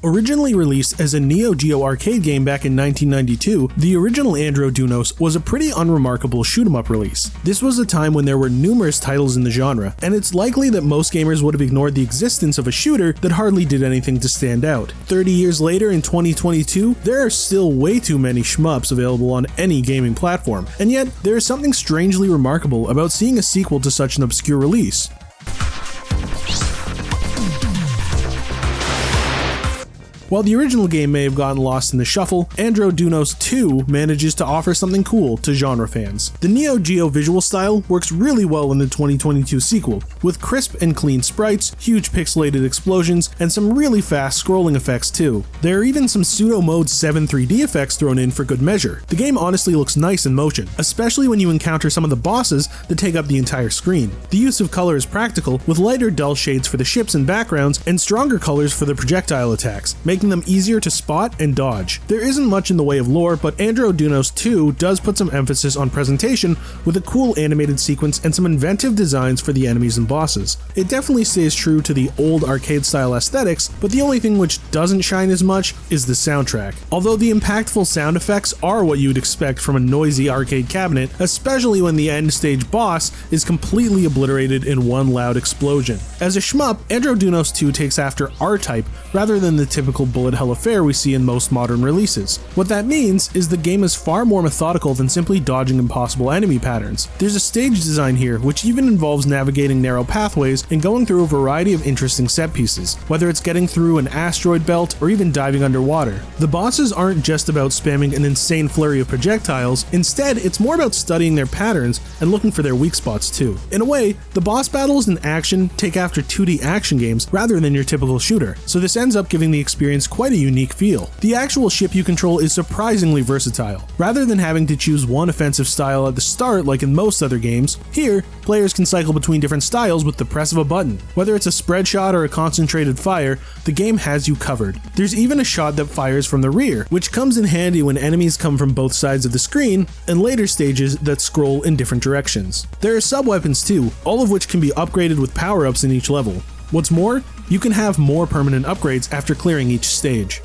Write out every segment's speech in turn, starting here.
Originally released as a Neo Geo arcade game back in 1992, the original Andro Dunos was a pretty unremarkable shoot-'em-up release. This was a time when there were numerous titles in the genre, and it's likely that most gamers would have ignored the existence of a shooter that hardly did anything to stand out. 30 years later in 2022, there are still way too many shmups available on any gaming platform, and yet there is something strangely remarkable about seeing a sequel to such an obscure release. While the original game may have gotten lost in the shuffle, Andro Dunos 2 manages to offer something cool to genre fans. The Neo Geo Visual Style works really well in the 2022 sequel, with crisp and clean sprites, huge pixelated explosions, and some really fast scrolling effects too. There are even some pseudo mode 7 3D effects thrown in for good measure. The game honestly looks nice in motion, especially when you encounter some of the bosses that take up the entire screen. The use of color is practical, with lighter dull shades for the ships and backgrounds, and stronger colors for the projectile attacks, making them easier to spot and dodge. There isn't much in the way of lore, but Andro Dunos 2 does put some emphasis on presentation with a cool animated sequence and some inventive designs for the enemies and bosses. It definitely stays true to the old arcade style aesthetics, but the only thing which doesn't shine as much is the soundtrack. Although the impactful sound effects are what you'd expect from a noisy arcade cabinet, especially when the end stage boss is completely obliterated in one loud explosion. As a shmup, Andro Dunos 2 takes after R-Type rather than the typical bullet hell affair we see in most modern releases. What that means is the game is far more methodical than simply dodging impossible enemy patterns. There's a stage design here which even involves navigating narrow pathways and going through a variety of interesting set pieces, whether it's getting through an asteroid belt or even diving underwater. The bosses aren't just about spamming an insane flurry of projectiles, instead it's more about studying their patterns and looking for their weak spots too. In a way, the boss battles in action take after 2D action games rather than your typical shooter, so this ends up giving the experience quite a unique feel. The actual ship you control is surprisingly versatile. Rather than having to choose one offensive style at the start like in most other games, here, players can cycle between different styles with the press of a button. Whether it's a spread shot or a concentrated fire, the game has you covered. There's even a shot that fires from the rear, which comes in handy when enemies come from both sides of the screen, and later stages that scroll in different directions. There are sub-weapons too, all of which can be upgraded with power-ups in each level. What's more, you can have more permanent upgrades after clearing each stage.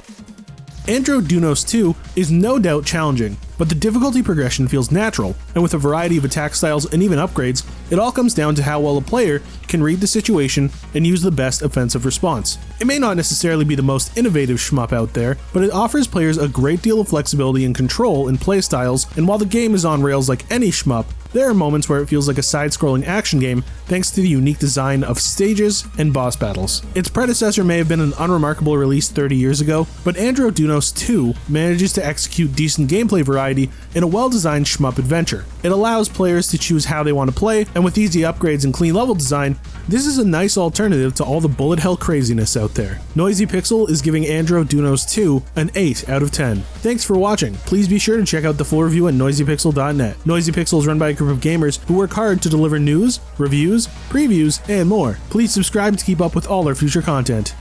Andro Dunos 2 is no doubt challenging, but the difficulty progression feels natural, and with a variety of attack styles and even upgrades, it all comes down to how well a player can read the situation and use the best offensive response. It may not necessarily be the most innovative shmup out there, but it offers players a great deal of flexibility and control in playstyles, and while the game is on rails like any shmup, there are moments where it feels like a side-scrolling action game thanks to the unique design of stages and boss battles. Its predecessor may have been an unremarkable release 30 years ago, but Andro Dunos 2 manages to execute decent gameplay variety in a well-designed shmup adventure. It allows players to choose how they want to play, and with easy upgrades and clean level design, this is a nice alternative to all the bullet hell craziness out there. Noisy Pixel is giving Andro Dunos 2 an 8 out of 10. Thanks for watching. Please be sure to check out the full review at noisypixel.net. Noisy Pixel is run by a group of gamers who work hard to deliver news, reviews, previews, and more. Please subscribe to keep up with all our future content.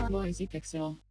Noisy Pixel.